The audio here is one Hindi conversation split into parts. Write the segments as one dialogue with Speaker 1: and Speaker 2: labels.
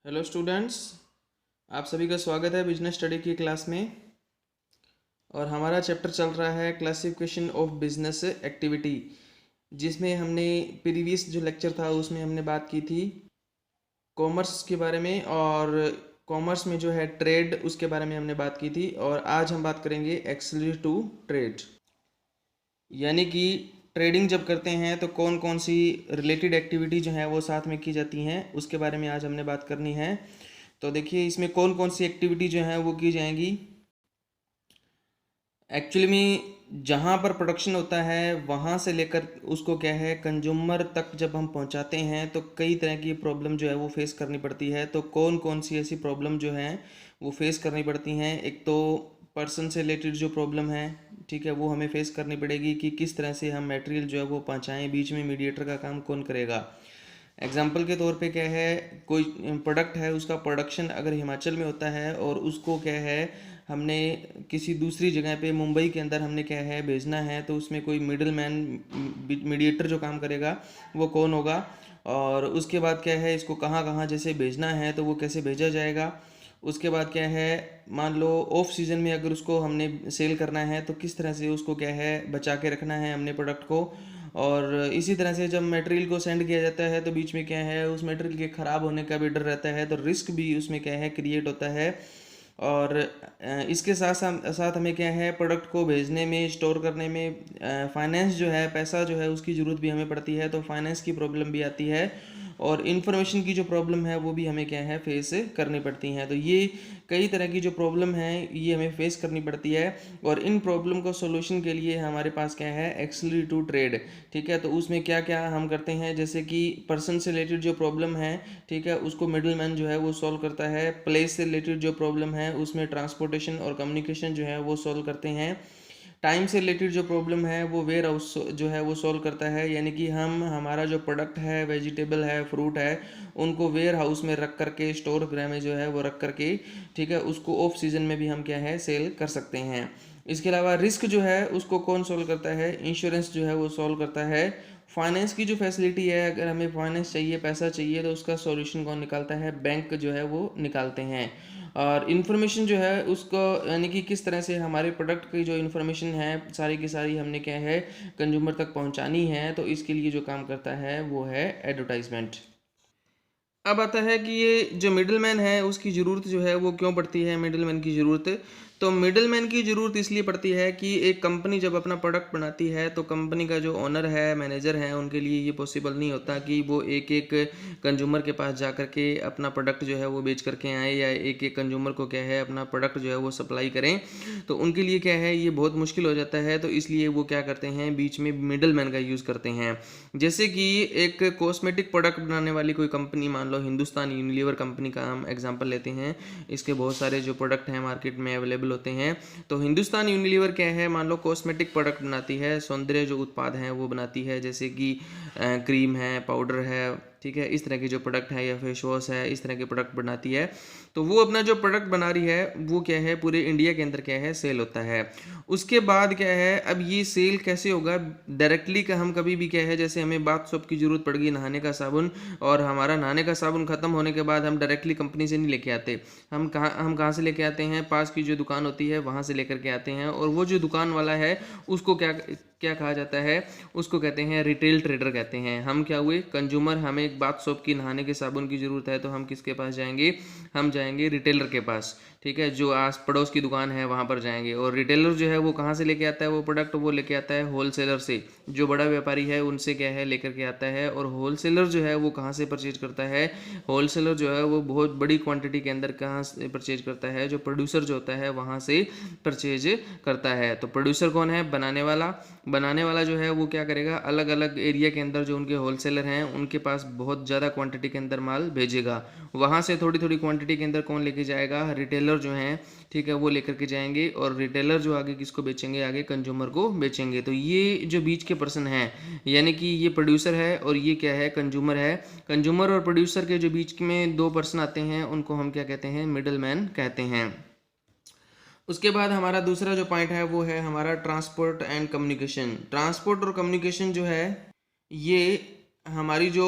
Speaker 1: हेलो स्टूडेंट्स, आप सभी का स्वागत है बिजनेस स्टडी की क्लास में। और हमारा चैप्टर चल रहा है क्लासिफिकेशन ऑफ बिजनेस एक्टिविटी, जिसमें हमने प्रीवियस जो लेक्चर था उसमें हमने बात की थी कॉमर्स के बारे में, और कॉमर्स में जो है ट्रेड उसके बारे में हमने बात की थी। और आज हम बात करेंगे एक्सलरी टू ट्रेड, यानी कि ट्रेडिंग जब करते हैं तो कौन कौन सी रिलेटेड एक्टिविटी जो है वो साथ में की जाती हैं, उसके बारे में आज हमने बात करनी है। तो देखिए इसमें कौन कौन सी एक्टिविटी जो है वो की जाएंगी। एक्चुअली में जहाँ पर प्रोडक्शन होता है वहाँ से लेकर उसको क्या है कंज्यूमर तक जब हम पहुँचाते हैं तो कई तरह की प्रॉब्लम जो है वो फेस करनी पड़ती है। तो कौन कौन सी ऐसी प्रॉब्लम जो हैं वो फेस करनी पड़ती हैं। एक तो पर्सन से रिलेटेड जो प्रॉब्लम है, ठीक है, वो हमें फेस करनी पड़ेगी कि किस तरह से हम मटेरियल जो है वो पहुँचाएँ, बीच में मीडिएटर का काम कौन करेगा। एग्जाम्पल के तौर पे क्या है, कोई प्रोडक्ट है उसका प्रोडक्शन अगर हिमाचल में होता है और उसको क्या है हमने किसी दूसरी जगह पे मुंबई के अंदर हमने क्या है भेजना है, तो उसमें कोई मिडिल मैन मीडिएटर जो काम करेगा वो कौन होगा। और उसके बाद क्या है इसको कहाँ कहाँ जैसे भेजना है तो वो कैसे भेजा जाएगा। उसके बाद क्या है, मान लो ऑफ सीज़न में अगर उसको हमने सेल करना है तो किस तरह से उसको क्या है बचा के रखना है हमने प्रोडक्ट को। और इसी तरह से जब मटेरियल को सेंड किया जाता है तो बीच में क्या है उस मटेरियल के ख़राब होने का भी डर रहता है, तो रिस्क भी उसमें क्या है क्रिएट होता है। और इसके साथ साथ हमें क्या है प्रोडक्ट को भेजने में, स्टोर करने में फाइनेंस जो है, पैसा जो है उसकी ज़रूरत भी हमें पड़ती है, तो फाइनेंस की प्रॉब्लम भी आती है। और इन्फॉर्मेशन की जो प्रॉब्लम है वो भी हमें क्या है फेस करनी पड़ती हैं। तो ये कई तरह की जो प्रॉब्लम है ये हमें फेस करनी पड़ती है। और इन प्रॉब्लम को सोल्यूशन के लिए हमारे पास क्या है एक्सलरी टू ट्रेड, ठीक है। तो उसमें क्या क्या हम करते हैं, जैसे कि पर्सन से रिलेटेड जो प्रॉब्लम है, ठीक है, उसको मिडिल मैन जो है वो सॉल्व करता है। प्लेस से रिलेटेड जो प्रॉब्लम है उसमें ट्रांसपोर्टेशन और कम्युनिकेशन जो है वो सॉल्व करते हैं। टाइम से रिलेटेड जो प्रॉब्लम है वो वेयर हाउस जो है वो सॉल्व करता है, यानी कि हम हमारा जो प्रोडक्ट है, वेजिटेबल है, फ्रूट है, उनको वेयर हाउस में रख करके, स्टोर गृह में जो है वो रख करके, ठीक है, उसको ऑफ सीजन में भी हम क्या है सेल कर सकते हैं। इसके अलावा रिस्क जो है उसको कौन सॉल्व करता है, इंश्योरेंस जो है वो सॉल्व करता है। फाइनेंस की जो फैसिलिटी है, अगर हमें फाइनेंस चाहिए, पैसा चाहिए, तो उसका सॉल्यूशन कौन निकालता है, बैंक जो है वो निकालते हैं। और इन्फॉर्मेशन जो है उसको, यानी कि किस तरह से हमारे प्रोडक्ट की जो इन्फॉर्मेशन है सारी की सारी हमने क्या है कंज्यूमर तक पहुंचानी है, तो इसके लिए जो काम करता है वो है एडवर्टाइजमेंट। अब आता है कि ये जो मिडिल मैन है उसकी ज़रूरत जो है वो क्यों पड़ती है, मिडिल मैन की ज़रूरत। तो मिडिल मैन की ज़रूरत इसलिए पड़ती है कि एक कंपनी जब अपना प्रोडक्ट बनाती है तो कंपनी का जो ओनर है, मैनेजर है, उनके लिए ये पॉसिबल नहीं होता कि वो एक एक कंज्यूमर के पास जा कर के अपना प्रोडक्ट जो है वो बेच करके आए, या एक एक कंज्यूमर को क्या है अपना प्रोडक्ट जो है वो सप्लाई करें। तो उनके लिए क्या है ये बहुत मुश्किल हो जाता है, तो इसलिए वो क्या करते हैं बीच में मिडिल मैन का यूज़ करते हैं। जैसे कि एक कॉस्मेटिक प्रोडक्ट बनाने वाली कोई कंपनी, मान लो हिंदुस्तान यूनिलीवर कंपनी का हम एग्जांपल लेते हैं। इसके बहुत सारे जो प्रोडक्ट हैं मार्केट में अवेलेबल होते हैं। तो हिंदुस्तान यूनिलीवर क्या है, मान लो कॉस्मेटिक प्रोडक्ट बनाती है, सौंदर्य जो उत्पाद हैं वो बनाती है, जैसे कि क्रीम है, पाउडर है, ठीक है, इस तरह के जो प्रोडक्ट है, या फेस वॉश है, इस तरह के प्रोडक्ट बनाती है। तो वो अपना जो प्रोडक्ट बना रही है वो क्या है पूरे इंडिया के अंदर क्या है सेल होता है। उसके बाद क्या है, अब ये सेल कैसे होगा, डायरेक्टली का हम कभी भी क्या है, जैसे हमें बाथ सोप की ज़रूरत पड़ गई, नहाने का साबुन, और हमारा नहाने का साबुन ख़त्म होने के बाद हम डायरेक्टली कंपनी से नहीं लेके आते। हम कहाँ से लेके आते हैं, पास की जो दुकान होती है वहाँ से लेकर के आते हैं। और वो जो दुकान वाला है उसको क्या क्या कहा जाता है, उसको कहते हैं रिटेल ट्रेडर कहते हैं। हम क्या हुए कंज्यूमर, हमें एक बाथ सोप की, नहाने के साबुन की ज़रूरत है, तो हम किसके पास जाएंगे, हम जाएंगे रिटेलर के पास, ठीक है, जो आस पड़ोस की दुकान है वहाँ पर जाएंगे। और रिटेलर जो है वो कहाँ से लेके आता है वो प्रोडक्ट, वो लेके आता है होलसेलर से, जो बड़ा व्यापारी है उनसे क्या है लेकर के आता है। और होलसेलर जो है वो कहाँ से परचेज करता है, होलसेलर जो है वो बहुत बड़ी क्वांटिटी के अंदर कहाँ से परचेज करता है, जो प्रोड्यूसर जो होता है वहाँ से परचेज करता है। तो प्रोड्यूसर कौन है, बनाने वाला। बनाने वाला जो है वो क्या करेगा, अलग अलग एरिया के अंदर जो उनके होलसेलर हैं उनके पास बहुत ज़्यादा क्वांटिटी के अंदर माल भेजेगा। वहाँ से थोड़ी थोड़ी क्वांटिटी के अंदर कौन लेके जाएगा, रिटेलर जो हैं, ठीक है, वो लेकर के जाएंगे। और रिटेलर जो आगे किसको बेचेंगे, आगे कंज्यूमर को बेचेंगे। तो ये जो बीच के पर्सन हैं, यानी कि ये प्रोड्यूसर है और ये क्या है कंज्यूमर है। कंज्यूमर और प्रोड्यूसर के जो बीच में दो पर्सन आते हैं उनको हम क्या कहते हैं, मिडल मैन कहते हैं। उसके बाद हमारा दूसरा जो पॉइंट है वो है हमारा ट्रांसपोर्ट एंड कम्युनिकेशन। ट्रांसपोर्ट और कम्युनिकेशन जो है ये हमारी जो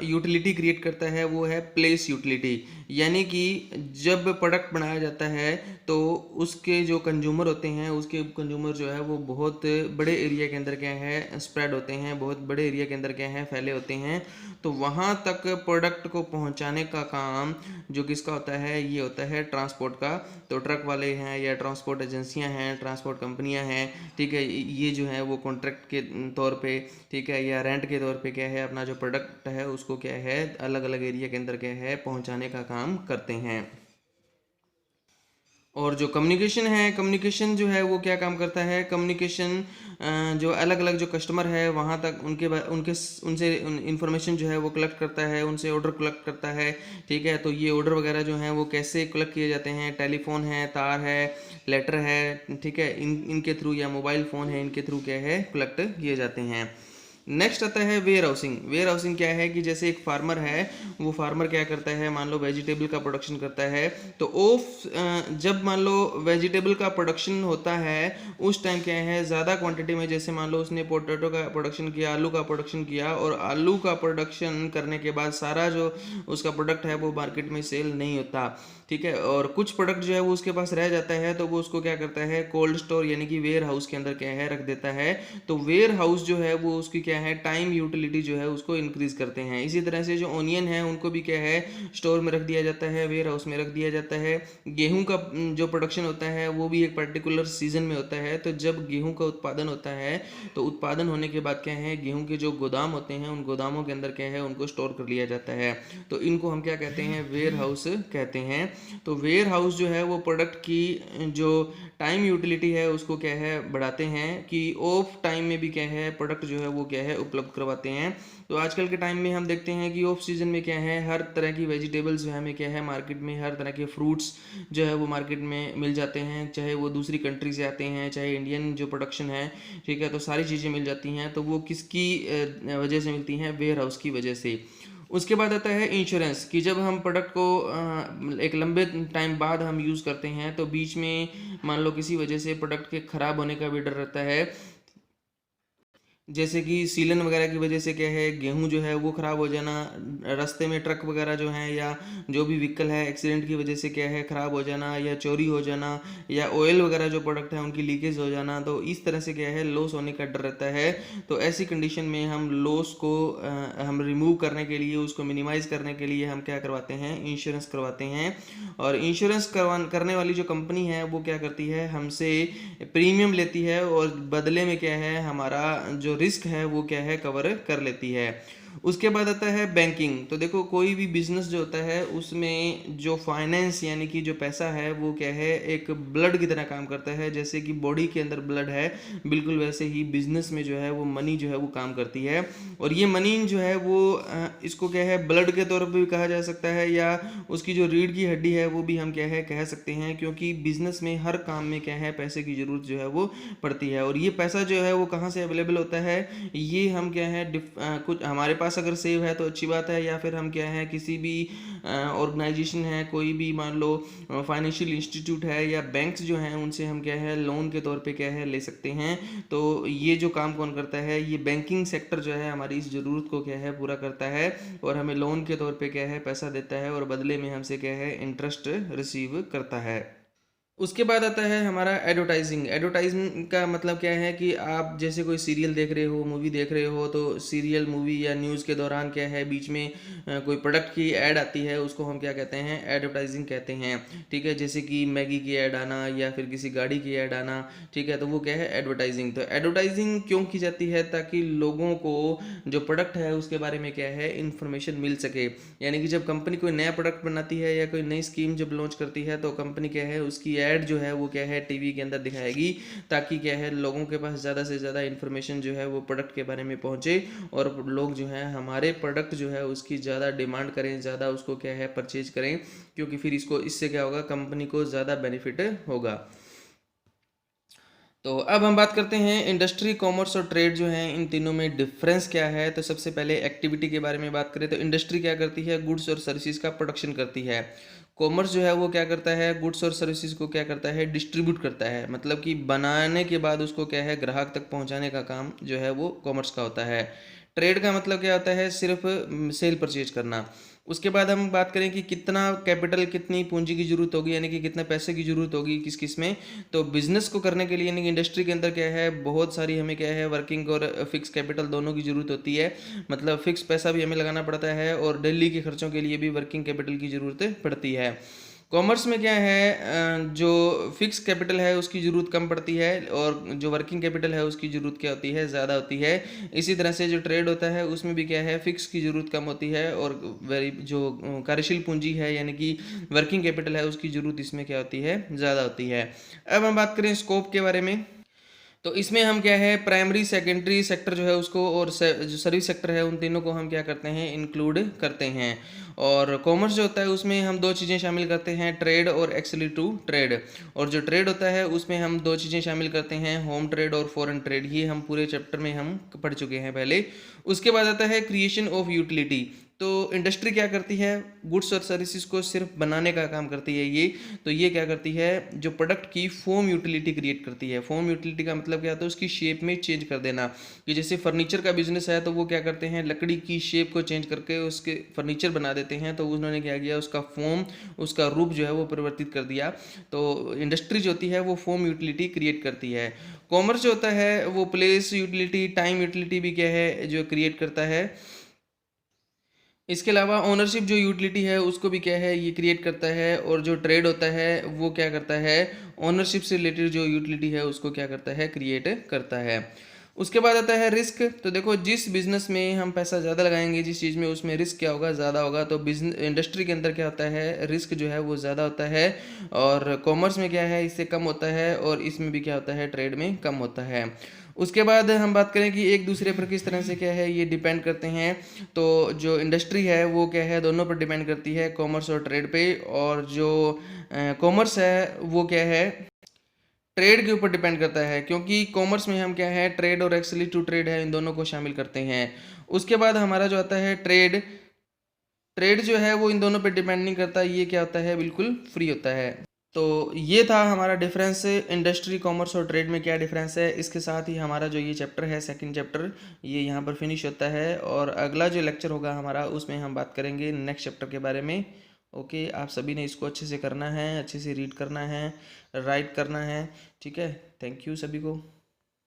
Speaker 1: यूटिलिटी क्रिएट करता है वो है प्लेस यूटिलिटी। यानी कि जब प्रोडक्ट बनाया जाता है तो उसके जो कंज्यूमर होते हैं, उसके कंज्यूमर जो है वो बहुत बड़े एरिया के अंदर क्या है स्प्रेड होते हैं, बहुत बड़े एरिया के अंदर क्या है फैले होते हैं। तो वहाँ तक प्रोडक्ट को पहुँचाने का काम जो किसका होता है, ये होता है ट्रांसपोर्ट का। तो ट्रक वाले हैं या ट्रांसपोर्ट एजेंसियाँ हैं, ट्रांसपोर्ट कंपनियाँ हैं, ठीक है, ये जो है वो कॉन्ट्रैक्ट के तौर पे, ठीक है, या रेंट के तौर पे क्या है अपना जो प्रोडक्ट है उसको क्या है अलग अलग एरिया के अंदर क्या है पहुंचाने का काम करते हैं। और जो कम्युनिकेशन है, कम्युनिकेशन जो है वो क्या काम करता है, कम्युनिकेशन जो अलग अलग जो कस्टमर है वहाँ तक उनके उनसे इंफॉर्मेशन जो है वो कलेक्ट करता है, उनसे ऑर्डर कलेक्ट करता है। ठीक है, तो ये ऑर्डर वगैरह जो हैं वो कैसे कलेक्ट किए जाते हैं, टेलीफोन है, तार है, लेटर है, ठीक है, इनके थ्रू, या मोबाइल फ़ोन है, इनके थ्रू क्या है कलेक्ट किए जाते हैं। नेक्स्ट आता है वेयर हाउसिंग। वेयर हाउसिंग क्या है कि जैसे एक फार्मर है, वो फार्मर क्या करता है, मान लो वेजिटेबल का प्रोडक्शन करता है, तो जब मान लो वेजिटेबल का प्रोडक्शन होता है उस टाइम क्या है ज़्यादा क्वांटिटी में, जैसे मान लो उसने पोटैटो का प्रोडक्शन किया, आलू का प्रोडक्शन किया, और आलू का प्रोडक्शन करने के बाद सारा जो उसका प्रोडक्ट है वो मार्केट में सेल नहीं होता, ठीक है, और कुछ प्रोडक्ट जो है वो उसके पास रह जाता है, तो वो उसको क्या करता है कोल्ड स्टोर यानी कि वेयर हाउस के अंदर क्या है रख देता है। तो वेयर हाउस जो है वो उसकी क्या है टाइम यूटिलिटी जो है उसको इंक्रीज करते हैं। इसी तरह से जो ओनियन है उनको भी क्या है स्टोर में रख दिया जाता है, वेयर हाउस में रख दिया जाता है। गेहूं का जो प्रोडक्शन होता है वो भी एक पर्टिकुलर सीजन में होता है, तो जब गेहूं का उत्पादन होता है तो उत्पादन होने के बाद क्या है गेहूं के जो गोदाम होते हैं उन गोदामों के अंदर क्या है उनको स्टोर कर लिया जाता है। तो इनको हम क्या कहते हैं, वेयर हाउस कहते हैं। तो वेयर हाउस जो है वो प्रोडक्ट की जो टाइम यूटिलिटी है उसको क्या है बढ़ाते हैं, कि ऑफ टाइम में भी क्या है प्रोडक्ट जो है वो क्या है उपलब्ध करवाते हैं। तो आजकल के टाइम में हम देखते हैं कि ऑफ सीजन में क्या है हर तरह की वेजिटेबल्स जो है हमें क्या है मार्केट में, हर तरह के फ्रूट्स जो है वो मार्केट में मिल जाते हैं, चाहे वो दूसरी कंट्री से आते हैं चाहे इंडियन जो प्रोडक्शन है, ठीक है, तो सारी चीज़ें मिल जाती हैं। तो वो किसकी वजह से मिलती हैं, वेयर हाउस की वजह से। उसके बाद आता है इंश्योरेंस, कि जब हम प्रोडक्ट को एक लंबे टाइम बाद हम यूज़ करते हैं तो बीच में मान लो किसी वजह से प्रोडक्ट के ख़राब होने का भी डर रहता है, जैसे कि सीलन वगैरह की वजह से क्या है गेहूं जो है वो ख़राब हो जाना, रास्ते में ट्रक वगैरह जो हैं या जो भी व्हीकल है एक्सीडेंट की वजह से क्या है ख़राब हो जाना, या चोरी हो जाना, या ऑयल वगैरह जो प्रोडक्ट है उनकी लीकेज हो जाना, तो इस तरह से क्या है लॉस होने का डर रहता है। तो ऐसी कंडीशन में हम लॉस को हम रिमूव करने के लिए, उसको मिनिमाइज़ करने के लिए हम क्या करवाते हैं, इंश्योरेंस करवाते हैं। और इंश्योरेंस करने वाली जो कंपनी है वो क्या करती है हमसे प्रीमियम लेती है, और बदले में क्या है हमारा जो रिस्क है वो क्या है कवर कर लेती है। उसके बाद आता है बैंकिंग। तो देखो कोई भी बिजनेस जो होता है उसमें जो फाइनेंस यानी कि जो पैसा है वो क्या है एक ब्लड की तरह काम करता है, जैसे कि बॉडी के अंदर ब्लड है बिल्कुल वैसे ही बिजनेस में जो है वो मनी जो है वो काम करती है। और ये मनी जो है वो इसको क्या है ब्लड के तौर पर भी कहा जा सकता है, या उसकी जो रीढ़ की हड्डी है वो भी हम क्या है कह सकते हैं, क्योंकि बिजनेस में हर काम में क्या है पैसे की जरूरत जो है वो पड़ती है। और ये पैसा जो है वो कहाँ से अवेलेबल होता है, ये हम क्या है कुछ हमारे पास अगर सेव है तो अच्छी बात है, या फिर हम क्या है किसी भी ऑर्गेनाइजेशन है, कोई भी मान लो फाइनेंशियल इंस्टीट्यूट है या बैंक्स जो हैं उनसे हम क्या है लोन के तौर पे क्या है ले सकते हैं। तो ये जो काम कौन करता है, ये बैंकिंग सेक्टर जो है हमारी इस ज़रूरत को क्या है पूरा करता है, और हमें लोन के तौर पे क्या है पैसा देता है, और बदले में हमसे क्या है इंटरेस्ट रिसीव करता है। उसके बाद आता है हमारा एडवर्टाइजिंग। एडवर्टाइजिंग का मतलब क्या है कि आप जैसे कोई सीरियल देख रहे हो, मूवी देख रहे हो, तो सीरियल मूवी या न्यूज़ के दौरान क्या है बीच में कोई प्रोडक्ट की ऐड आती है, उसको हम क्या कहते हैं, एडवर्टाइजिंग कहते हैं। ठीक है, जैसे कि मैगी की ऐड आना या फिर किसी गाड़ी की ऐड आना, ठीक है, तो वो क्या है एडवर्टाइजिंग। तो एडवर्टाइजिंग क्यों की जाती है, ताकि लोगों को जो प्रोडक्ट है उसके बारे में क्या है इन्फॉर्मेशन मिल सके। यानी कि जब कंपनी कोई नया प्रोडक्ट बनाती है या कोई नई स्कीम जब लॉन्च करती है तो कंपनी क्या है उसकी ऐड जो है वो क्या है टीवी के अंदर दिखाएगी, ताकि क्या है लोगों के पास ज़्यादा से ज़्यादा इन्फॉर्मेशन जो है वो प्रोडक्ट के बारे में पहुंचे, और लोग जो है हमारे प्रोडक्ट जो है उसकी ज़्यादा डिमांड करें, ज़्यादा उसको क्या है परचेज करें, क्योंकि फिर इससे क्या होगा कंपनी को ज़्यादा बेनिफिट होगा। तो अब हम बात करते हैं इंडस्ट्री, कॉमर्स और ट्रेड जो है इन तीनों में डिफरेंस क्या है। तो सबसे पहले एक्टिविटी के बारे में बात करें तो इंडस्ट्री क्या करती है, गुड्स और सर्विसेज का प्रोडक्शन करती है। कॉमर्स जो है वो क्या करता है, गुड्स और सर्विसेज को क्या करता है डिस्ट्रीब्यूट करता है, मतलब कि बनाने के बाद उसको क्या है ग्राहक तक पहुंचाने का काम जो है वो कॉमर्स का होता है। ट्रेड का मतलब क्या होता है, सिर्फ सेल परचेज करना। उसके बाद हम बात करें कि कितना कैपिटल, कितनी पूंजी की जरूरत होगी, यानी कि कितने पैसे की जरूरत होगी किस किस में। तो बिजनेस को करने के लिए यानी कि इंडस्ट्री के अंदर क्या है, बहुत सारी हमें क्या है, वर्किंग और फिक्स कैपिटल दोनों की जरूरत होती है। मतलब फिक्स पैसा भी हमें लगाना पड़ता है और डेली के खर्चों के लिए भी वर्किंग कैपिटल की ज़रूरत पड़ती है। कॉमर्स में क्या है, जो फिक्स कैपिटल है उसकी ज़रूरत कम पड़ती है और जो वर्किंग कैपिटल है उसकी ज़रूरत क्या होती है, ज़्यादा होती है। इसी तरह से जो ट्रेड होता है उसमें भी क्या है, फिक्स की ज़रूरत कम होती है और वेरी जो कार्यशील पूंजी है यानी कि वर्किंग कैपिटल है उसकी ज़रूरत इसमें क्या होती है, ज़्यादा होती है। अब हम बात करें स्कोप के बारे में। तो इसमें हम क्या है, प्राइमरी सेकेंडरी सेक्टर जो है उसको और जो सर्विस सेक्टर है उन तीनों को हम क्या करते हैं, इंक्लूड करते हैं। और कॉमर्स जो होता है उसमें हम दो चीज़ें शामिल करते हैं, ट्रेड और एक्चुअली टू ट्रेड। और जो ट्रेड होता है उसमें हम दो चीज़ें शामिल करते हैं, होम ट्रेड और फॉरेन ट्रेड। ये हम पूरे चैप्टर में हम पढ़ चुके हैं पहले। उसके बाद आता है क्रिएशन ऑफ यूटिलिटी। तो इंडस्ट्री क्या करती है, गुड्स और सर्विसेज को सिर्फ बनाने का काम करती है ये। तो ये क्या करती है, जो प्रोडक्ट की फॉर्म यूटिलिटी क्रिएट करती है। फॉर्म यूटिलिटी का मतलब क्या होता है, उसकी शेप में चेंज कर देना। कि जैसे फर्नीचर का बिजनेस है तो वो क्या करते हैं, लकड़ी की शेप को चेंज करके उसके फर्नीचर बना देते हैं। तो उन्होंने क्या किया, उसका फॉर्म, उसका रूप जो है वो परिवर्तित कर दिया। तो इंडस्ट्री जो होती है वो फॉर्म यूटिलिटी क्रिएट करती है। कॉमर्स जो होता है वो प्लेस यूटिलिटी, टाइम यूटिलिटी भी क्या है, जो क्रिएट करता है। इसके अलावा ओनरशिप जो यूटिलिटी है उसको भी क्या है, ये क्रिएट करता है। और जो ट्रेड होता है वो क्या करता है, ओनरशिप से रिलेटेड जो यूटिलिटी है उसको क्या करता है, क्रिएट करता है। उसके बाद आता है रिस्क। तो देखो, जिस बिजनेस में हम पैसा ज़्यादा लगाएंगे, जिस चीज़ में, उसमें रिस्क क्या होगा, ज़्यादा होगा। तो बिजनेस इंडस्ट्री के अंदर क्या होता है, रिस्क जो है वो ज़्यादा होता है। और कॉमर्स में क्या है, इससे कम होता है। और इसमें भी क्या होता है, ट्रेड में कम होता है। उसके बाद हम बात करें कि एक दूसरे पर किस तरह से क्या है, ये डिपेंड करते हैं। तो जो इंडस्ट्री है वो क्या है, दोनों पर डिपेंड करती है, कॉमर्स और ट्रेड पे। और जो कॉमर्स है वो क्या है, ट्रेड के ऊपर डिपेंड करता है। क्योंकि कॉमर्स में हम क्या है, ट्रेड और एक्चुअली टू ट्रेड है, इन दोनों को शामिल करते हैं। उसके बाद हमारा जो आता है ट्रेड, ट्रेड जो है वो इन दोनों पे डिपेंड नहीं करता, ये क्या होता है, बिल्कुल फ्री होता है। तो ये था हमारा डिफरेंस, इंडस्ट्री, कॉमर्स और ट्रेड में क्या डिफरेंस है। इसके साथ ही हमारा जो ये चैप्टर है, सेकंड चैप्टर, ये यहाँ पर फिनिश होता है। और अगला जो लेक्चर होगा हमारा, उसमें हम बात करेंगे नेक्स्ट चैप्टर के बारे में। ओके, आप सभी ने इसको अच्छे से करना है, अच्छे से रीड करना है, राइट करना है। ठीक है, थैंक यू सभी को।